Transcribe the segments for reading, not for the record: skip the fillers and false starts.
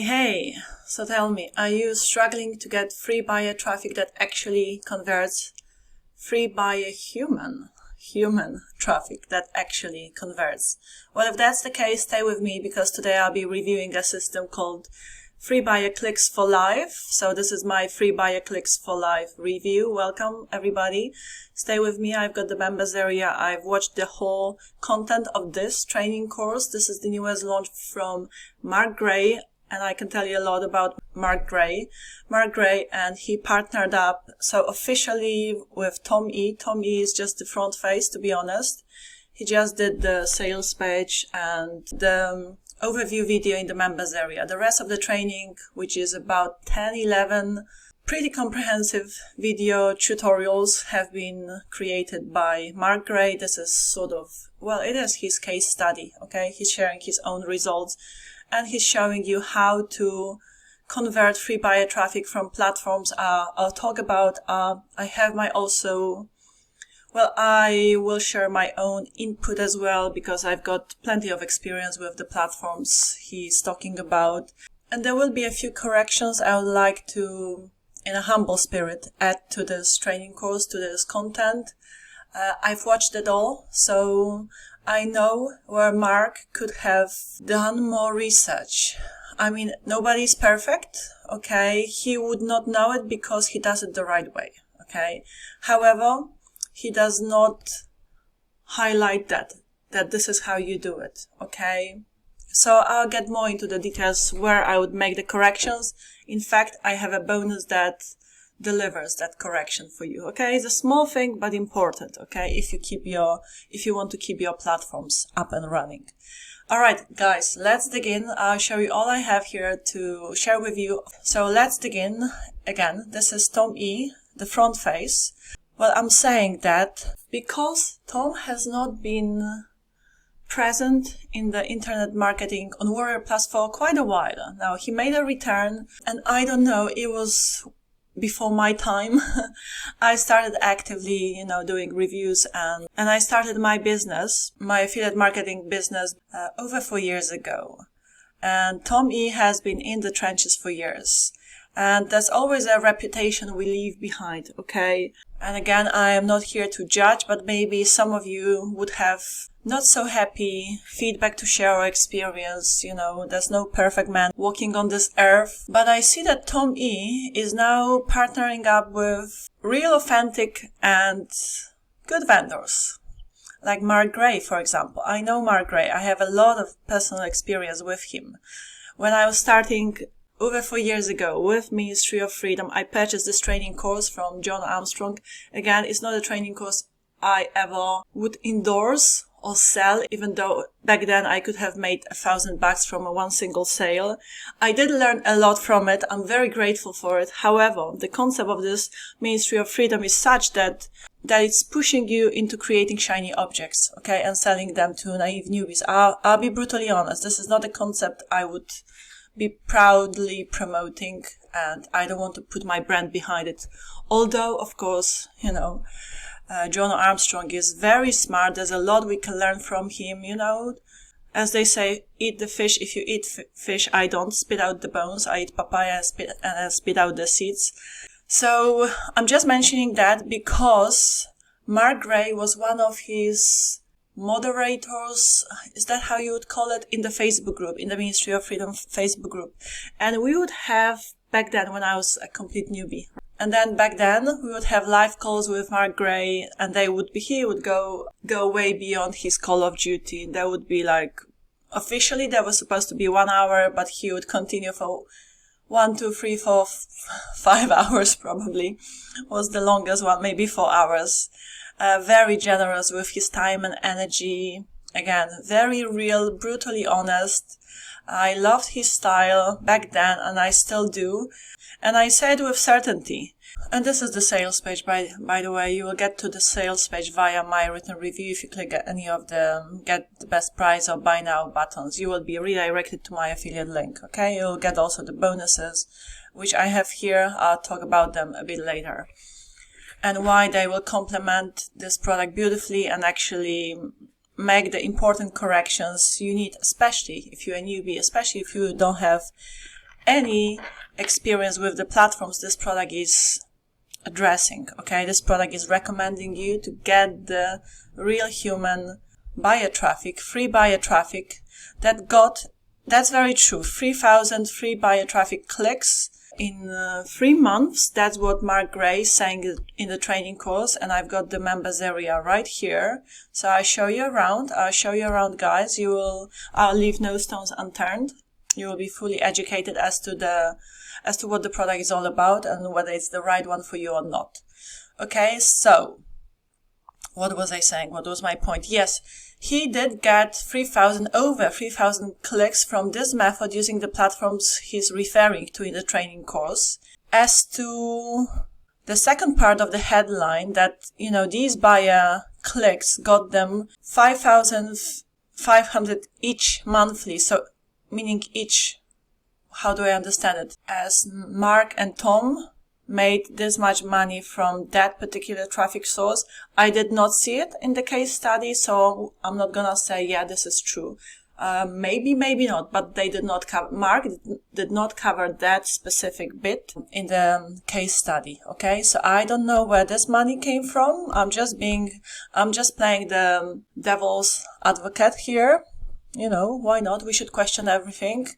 Hey, so tell me, are you struggling to get free buyer traffic that actually converts? Free buyer human traffic that actually converts? Well, if that's the case, stay with me because today I'll be reviewing a system called Free Buyer Clicks for Life. So this is my Free Buyer Clicks for Life review. Welcome everybody. Stay with me. I've got the members area. I've watched the whole content of this training course. This is the newest launch from Mark Gray. And I can tell you a lot about Mark Gray, and he partnered up so officially with Tom E. Tom E is just the front face, to be honest. He just did the sales page and the overview video in the members area. The rest of the training, which is about 10, 11 pretty comprehensive video tutorials, have been created by Mark Gray. This is sort of, well, it is his case study, okay? He's sharing his own results. And he's showing you how to convert free buyer traffic from platforms. I'll talk about, I have my also, well, I will share my own input as well because I've got plenty of experience with the platforms he's talking about. And there will be a few corrections I would like to, in a humble spirit, add to this training course, to this content. I've watched it all, so I know where Mark could have done more research. I mean, nobody's perfect, okay? He would not know it because he does it the right way, okay? However, he does not highlight that this is how you do it, okay? So I'll get more into the details where I would make the corrections. In fact, I have a bonus that delivers that correction for you, okay? It's a small thing, but important, okay? If you want to keep your platforms up and running. All right, guys, let's dig in. I'll show you all I have here to share with you. So let's dig in. Again, this is Tom E, the front face. Well, I'm saying that because Tom has not been present in the internet marketing on Warrior Plus for quite a while. Now, he made a return, and I don't know, it was before my time. I started actively, doing reviews and I started my business, my affiliate marketing business, over 4 years ago. And Tom E has been in the trenches for years. And there's always a reputation we leave behind, okay? And again, I am not here to judge, but maybe some of you would have not so happy feedback to share or experience. There's no perfect man walking on this earth. But I see that Tom E is now partnering up with real, authentic and good vendors. Like Mark Gray, for example. I know Mark Gray. I have a lot of personal experience with him. When I was starting over 4 years ago with Ministry of Freedom, I purchased this training course from John Armstrong. Again, it's not a training course I ever would endorse or sell, even though back then I could have made $1,000 from one single sale. I did learn a lot from it. I'm very grateful for it. However, the concept of this Ministry of Freedom is such that it's pushing you into creating shiny objects, okay, and selling them to naive newbies. I'll be brutally honest. This is not a concept I would be proudly promoting, and I don't want to put my brand behind it. Although, of course, John Armstrong is very smart. There's a lot we can learn from him, As they say, eat the fish. If you eat fish, I don't spit out the bones. I eat papaya and spit out the seeds. So I'm just mentioning that because Mark Gray was one of his moderators, is that how you would call it, in the Facebook group, in the Ministry of Freedom Facebook group. And we would have, back then when I was a complete newbie, and then back then we would have live calls with Mark Gray, and he would go way beyond his call of duty. There would be officially there was supposed to be 1 hour, but he would continue for 1, 2, 3, 4, 5 hours probably was the longest one, maybe 4 hours. Very generous with his time and energy. Again, very real, brutally honest. I loved his style back then, and I still do. And I say it with certainty. And this is the sales page, by the way. You will get to the sales page via my written review. If you click any of the get the best price or buy now buttons, you will be redirected to my affiliate link, okay? You'll get also the bonuses, which I have here. I'll talk about them a bit later. And why they will complement this product beautifully and actually make the important corrections you need, especially if you're a newbie, especially if you don't have any experience with the platforms this product is addressing. Okay, this product is recommending you to get the real human buyer traffic, free buyer traffic that's very true, 3,000 free buyer traffic clicks in 3 months. That's what Mark Gray is saying in the training course, and I've got the members area right here. So I'll show you around, guys. I'll leave no stones unturned. You will be fully educated as to what the product is all about and whether it's the right one for you or not. Okay, so what was I saying? What was my point? Yes, he did get over 3,000 clicks from this method using the platforms he's referring to in the training course. As to the second part of the headline, that, these buyer clicks got them 5,500 each monthly. So meaning each, how do I understand it? As Mark and Tom made this much money from that particular traffic source. I did not see it in the case study, so I'm not gonna say, yeah, this is true. Maybe not, but they did not cover, Mark did not cover that specific bit in the case study. Okay, so I don't know where this money came from. I'm just playing the devil's advocate here. Why not? We should question everything.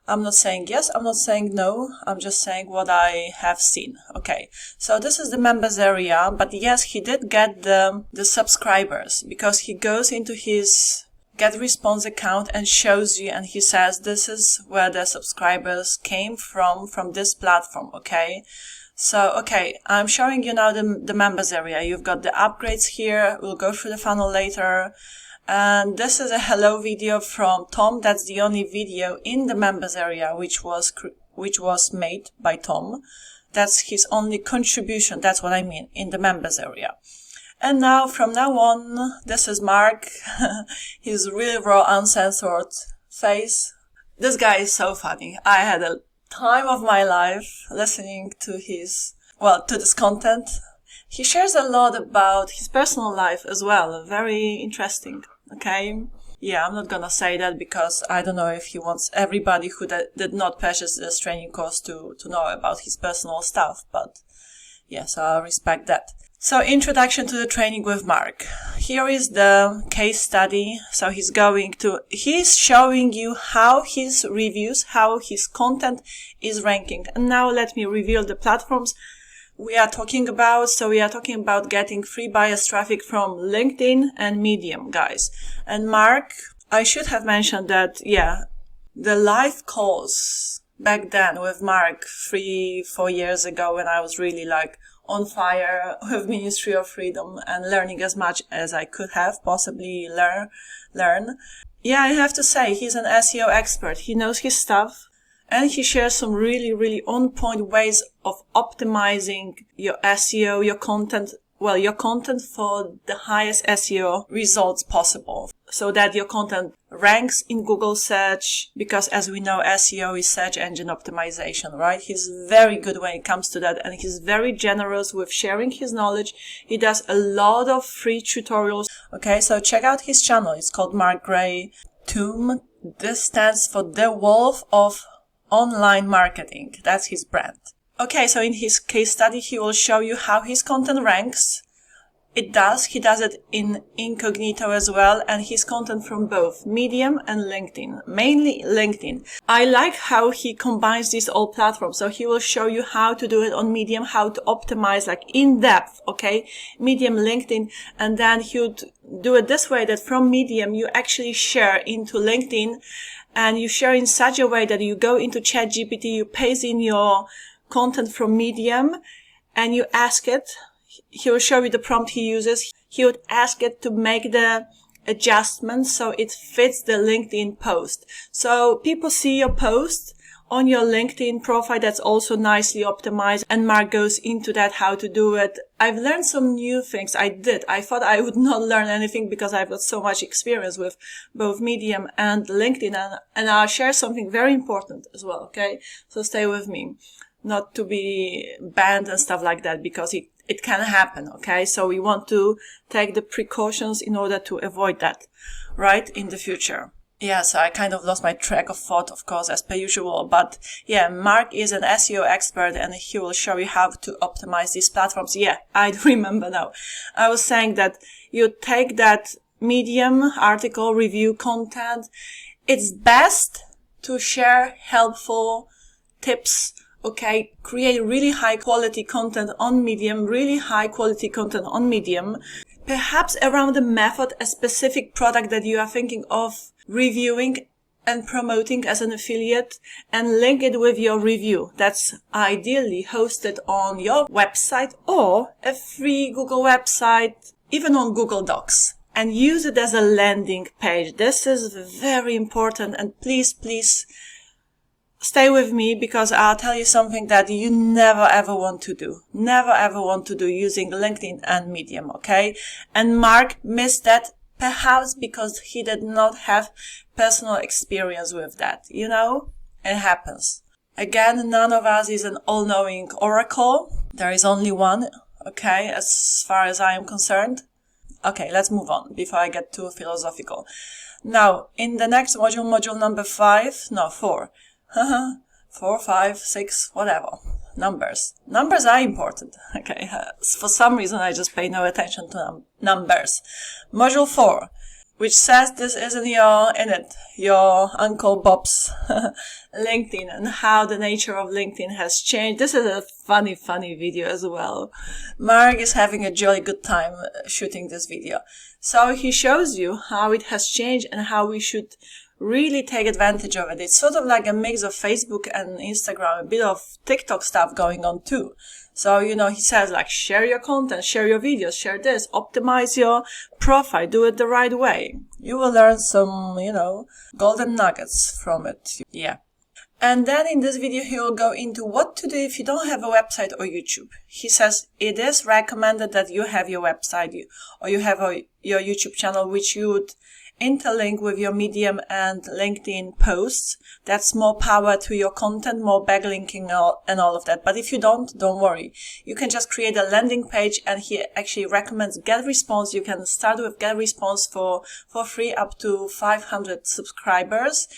I'm not saying yes, I'm not saying no, I'm just saying what I have seen. Okay, so this is the members area, but yes, he did get the subscribers, because he goes into his GetResponse account and shows you, and he says this is where the subscribers came from this platform. Okay, so okay, I'm showing you now the members area. You've got the upgrades here. We'll go through the funnel later. And this is a hello video from Tom. That's the only video in the members area which was made by Tom. That's his only contribution. That's what I mean, in the members area. And now, from now on, this is Mark. His really raw, uncensored face. This guy is so funny. I had a time of my life listening to this content. He shares a lot about his personal life as well. Very interesting. Okay. Yeah, I'm not gonna say that because I don't know if he wants everybody who did not purchase this training course to know about his personal stuff. But yes, I respect that. So, introduction to the training with Mark. Here is the case study. So he's showing you how his reviews, how his content is ranking. And now let me reveal the platforms we are talking about. So we are talking about getting free buyers traffic from LinkedIn and Medium, guys. And Mark, I should have mentioned that, yeah, the live calls back then with Mark 3-4 years ago, when I was really on fire with Ministry of Freedom and learning as much as I could have possibly learn. Yeah, I have to say, he's an SEO expert. He knows his stuff. And he shares some really, really on-point ways of optimizing your SEO, your content for the highest SEO results possible, so that your content ranks in Google search, because as we know, SEO is search engine optimization, right? He's very good when it comes to that, and he's very generous with sharing his knowledge. He does a lot of free tutorials. Okay, so check out his channel. It's called Mark Gray Tomb. This stands for The Wolf of Online Marketing. That's his brand. Okay, so in his case study, he will show you how his content ranks. He does it in incognito as well, and his content from both Medium and LinkedIn, mainly LinkedIn. I like how he combines these all platforms. So he will show you how to do it on Medium, how to optimize in depth, okay? Medium, LinkedIn, and then he would do it this way, that from Medium, you actually share into LinkedIn, and you share in such a way that you go into ChatGPT, you paste in your content from Medium, and you ask it. He will show you the prompt he uses. He would ask it to make the adjustments so it fits the LinkedIn post. So people see your post on your LinkedIn profile that's also nicely optimized, and Mark goes into that, how to do it. I've learned some new things. I thought I would not learn anything because I've got so much experience with both Medium and LinkedIn, and I'll share something very important as well, okay? So stay with me. Not to be banned and stuff like that, because it can happen, okay? So we want to take the precautions in order to avoid that, right, in the future. Yeah, so I kind of lost my track of thought, of course, as per usual. But yeah, Mark is an SEO expert and he will show you how to optimize these platforms. Yeah, I remember now. I was saying that you take that Medium article review content. It's best to share helpful tips. Okay, create really high quality content on Medium, perhaps around the method, a specific product that you are thinking of reviewing and promoting as an affiliate, and link it with your review. That's ideally hosted on your website or a free Google website, even on Google Docs, and use it as a landing page. This is very important, and please stay with me, because I'll tell you something that you never ever want to do. Never ever want to do using LinkedIn and Medium, okay? And Mark missed that, perhaps because he did not have personal experience with that. You know, it happens. Again, none of us is an all-knowing oracle. There is only one, okay, as far as I am concerned. Okay, let's move on before I get too philosophical. Now, in the next module number 4, 4, 5, 6, whatever. Numbers. Numbers are important. Okay. For some reason, I just pay no attention to numbers. Module 4, which says this isn't your Uncle Bob's LinkedIn, and how the nature of LinkedIn has changed. This is a funny video as well. Mark is having a jolly good time shooting this video. So he shows you how it has changed and how we should really take advantage of it. It's sort of like a mix of Facebook and Instagram, a bit of TikTok stuff going on too. So, you know, he says like, share your content, share your videos, share this, optimize your profile, do it the right way. You will learn some, you know, golden nuggets from it. Yeah. And then in this video, he will go into what to do if you don't have a website or YouTube. He says it is recommended that you have your website or you have your YouTube channel, which you would interlink with your Medium and LinkedIn posts. That's more power to your content, more backlinking and all of that. But if you don't worry. You can just create a landing page, and he actually recommends GetResponse. You can start with GetResponse for free up to 500 subscribers.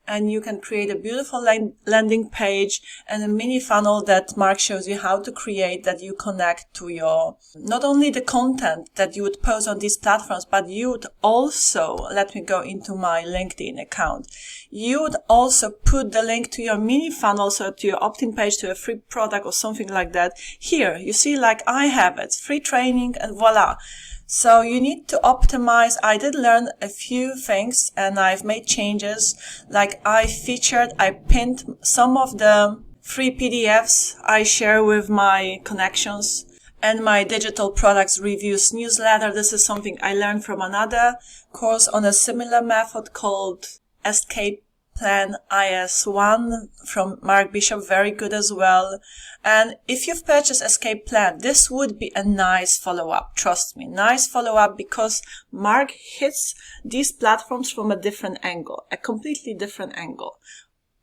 And you can create a beautiful landing page and a mini funnel that Mark shows you how to create, that you connect to your, not only the content that you would post on these platforms, but you would also, let me go into my LinkedIn account. You would also put the link to your mini funnel, so to your opt-in page, to a free product or something like that. Here, you see, like I have it, free training, and voila. So you need to optimize. I did learn a few things and I've made changes. Like I pinned some of the free PDFs I share with my connections and my digital products reviews newsletter. This is something I learned from another course on a similar method called Escape Plan IS1 from Mark Bishop, very good as well. And if you've purchased Escape Plan, this would be a nice follow-up. Trust me, nice follow-up, because Mark hits these platforms from a different angle, a completely different angle.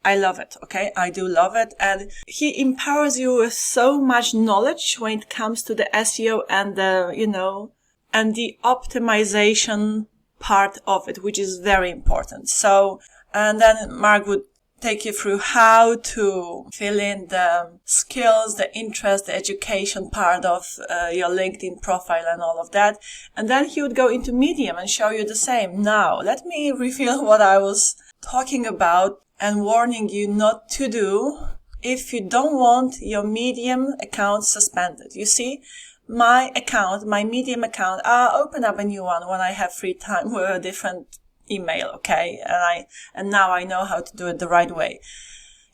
I love it, okay? I do love it. And he empowers you with so much knowledge when it comes to the SEO and the, you know, and the optimization part of it, which is very important. So, and then Mark would take you through how to fill in the skills, the interest, the education part of your LinkedIn profile and all of that. And then he would go into Medium and show you the same. Now, let me reveal what I was talking about and warning you not to do if you don't want your Medium account suspended. You see, my Medium account, I'll open up a new one when I have free time with a different email, okay? And now I know how to do it the right way.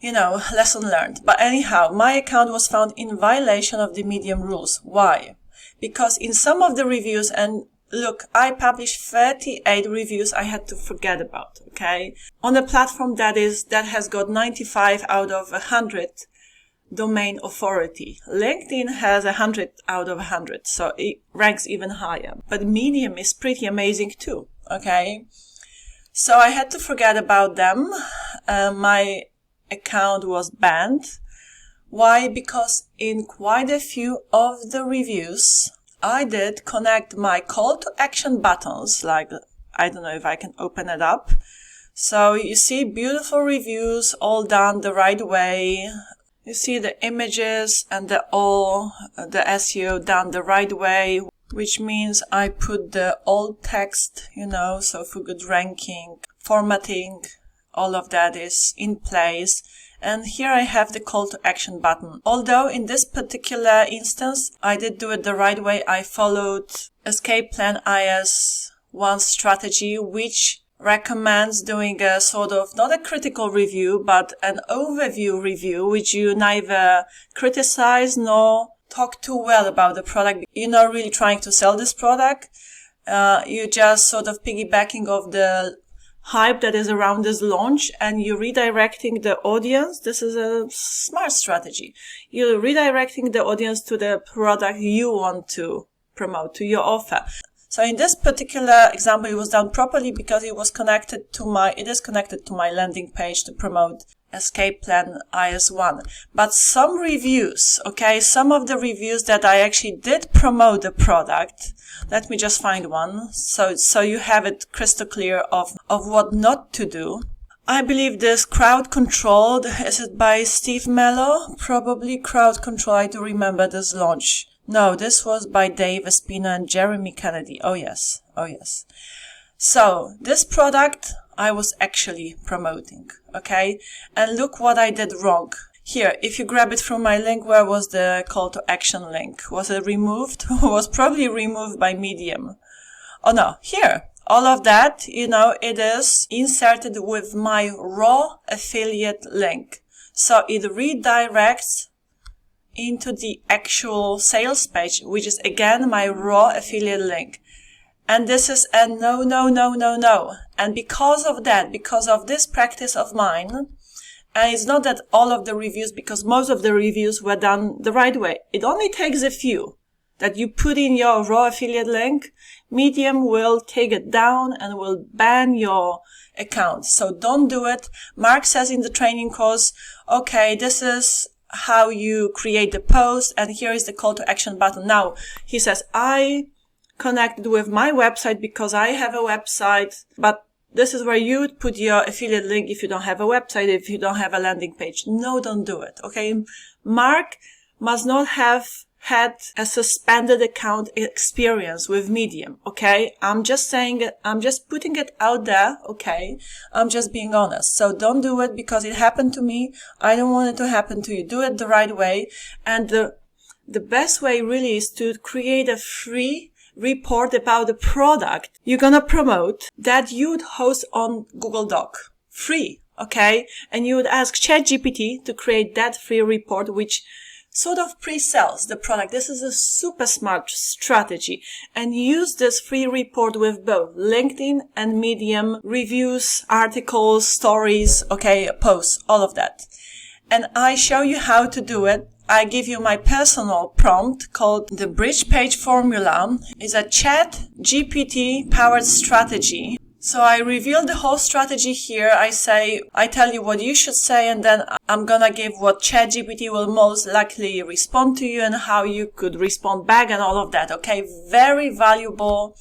You know, lesson learned. But anyhow, my account was found in violation of the Medium rules. Why? Because in some of the reviews, and look, I published 38 reviews I had to forget about, okay? On a platform that has got 95 out of 100 domain authority. LinkedIn has 100 out of 100, so it ranks even higher. But Medium is pretty amazing too, okay? So I had to forget about them. My account was banned. Why? Because in quite a few of the reviews, I did connect my call to action buttons, like, I don't know if I can open it up, So you see beautiful reviews all done the right way. You see the images and the SEO done the right way, which means I put the alt text, so for good ranking, formatting, all of that is in place. And here I have the call to action button. Although in this particular instance, I did do it the right way. I followed Escape Plan IS1 strategy, which recommends doing a sort of, not a critical review, but an overview review, which you neither criticize nor talk too well about the product. You're not really trying to sell this product. You're just sort of piggybacking off the hype that is around this launch, and you're redirecting the audience. This is a smart strategy. You're redirecting the audience to the product you want to promote, to your offer. So in this particular example, it was done properly because it is connected to my landing page to promote Escape Plan IS1. But some reviews, some of the reviews that I actually did promote the product, let me just find one, so you have it crystal clear of what not to do. I believe this Crowd Control, is it by Steve Mello? Probably Crowd Control, I do remember this launch. No, this was by Dave Espina and Jeremy Kennedy. Oh yes. So, this product I was actually promoting, And look what I did wrong. Here, if you grab it from my link, where was the call to action link? Was it removed? Was probably removed by Medium. Oh no, here. All of that, it is inserted with my raw affiliate link. So it redirects into the actual sales page, which is again my raw affiliate link. And this is a no. And because of that, because of this practice of mine, and it's not that all of the reviews, because most of the reviews were done the right way. It only takes a few that you put in your raw affiliate link. Medium will take it down and will ban your account. So don't do it. Mark says in the training course, this is how you create the post, and here is the call to action button. Now, he says, I connected with my website because I have a website, but this is where you would put your affiliate link if you don't have a website, if you don't have a landing page. No, don't do it, Mark must not have had a suspended account experience with Medium, I'm just saying it, I'm just putting it out there, I'm just being honest. So don't do it because it happened to me. I don't want it to happen to you. Do it the right way. And the best way really is to create a free report about the product you're gonna promote that you would host on Google Doc. Free, And you would ask ChatGPT to create that free report, which sort of pre-sells the product. This is a super smart strategy, and use this free report with both LinkedIn and Medium reviews, articles, stories, posts, all of that. And I show you how to do it. I give you my personal prompt called the Bridge Page Formula. It's a ChatGPT-powered strategy. So I reveal the whole strategy here. I tell you what you should say, and then I'm gonna give what ChatGPT will most likely respond to you and how you could respond back and all of that, Very valuable,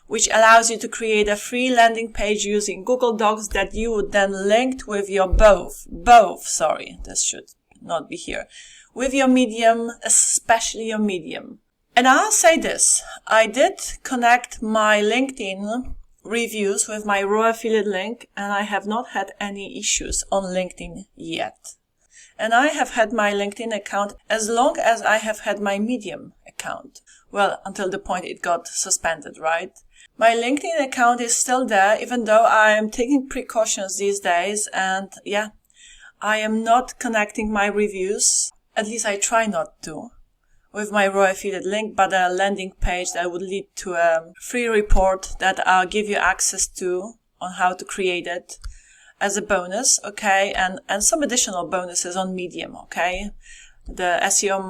which allows you to create a free landing page using Google Docs that you would then link with your this should not be here, with your Medium, especially your Medium. And I'll say this, I did connect my LinkedIn reviews with my raw affiliate link, and I have not had any issues on LinkedIn yet. And I have had my LinkedIn account as long as I have had my Medium account. Well, until the point it got suspended, right? My LinkedIn account is still there, even though I am taking precautions these days, and I am not connecting my reviews, at least I try not to, with my raw affiliate link, but a landing page that would lead to a free report that I'll give you access to on how to create it as a bonus, and some additional bonuses on Medium, The SEO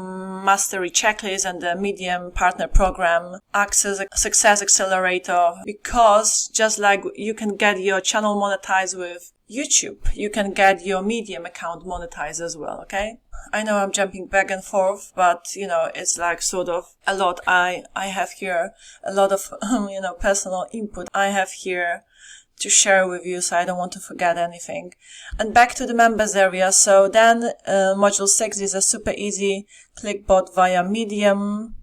Mastery Checklist and the Medium Partner Program, Success Accelerator, because just like you can get your channel monetized with YouTube, you can get your Medium account monetized as well, I know I'm jumping back and forth, but, it's like sort of a lot. I have here a lot of, personal input. I have here to share with you, so I don't want to forget anything. And back to the members area. So then module 6 is a super easy clickbot via Medium.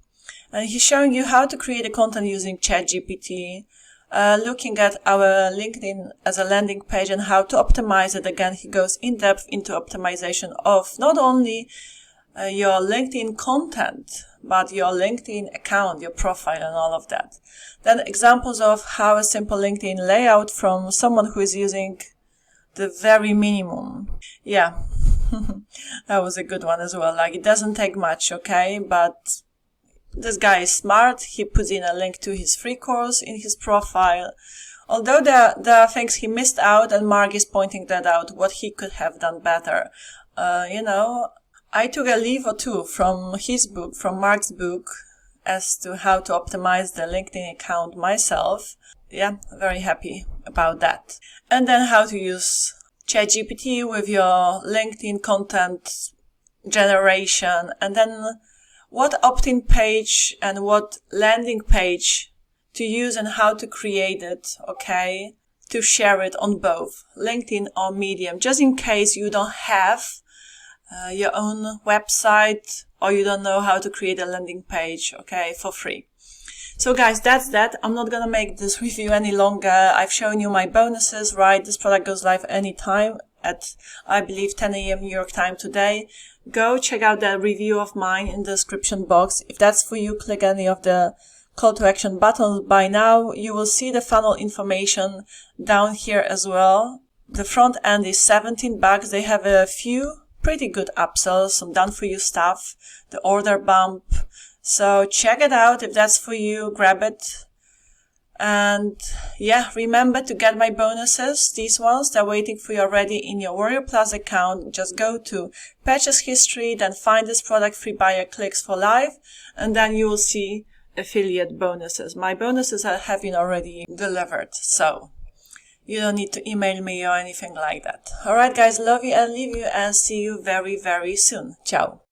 And he's showing you how to create a content using ChatGPT, looking at our LinkedIn as a landing page and how to optimize it. Again, he goes in depth into optimization of not only your LinkedIn content, but your LinkedIn account, your profile, and all of that. Then examples of how a simple LinkedIn layout from someone who is using the very minimum. Yeah, that was a good one as well. Like, it doesn't take much, okay? But this guy is smart. He puts in a link to his free course in his profile. Although there are things he missed out, and Mark is pointing that out, what he could have done better. I took a leaf or two from his book, from Mark's book, as to how to optimize the LinkedIn account myself. Yeah, very happy about that. And then how to use ChatGPT with your LinkedIn content generation, and then what opt-in page and what landing page to use and how to create it, okay, to share it on both LinkedIn or Medium, just in case you don't have your own website or you don't know how to create a landing page, okay, for free. So guys, that's that. I'm not gonna make this review any longer. I've shown you my bonuses, right? This product goes live anytime at, I believe, 10 a.m. New York time today. Go check out that review of mine in the description box. If that's for you, click any of the call to action buttons. By now, you will see the funnel information down here as well. The front end is $17. They have a few pretty good upsells, some done for you stuff, the order bump. So check it out. If that's for you, grab it. And yeah, remember to get my bonuses. These ones, they're waiting for you already in your Warrior Plus account. Just go to purchase history, then find this product, free buyer clicks for live, and then you will see affiliate bonuses. My bonuses have been already delivered, so you don't need to email me or anything like that. Alright guys, love you and leave you, and see you very, very soon. Ciao.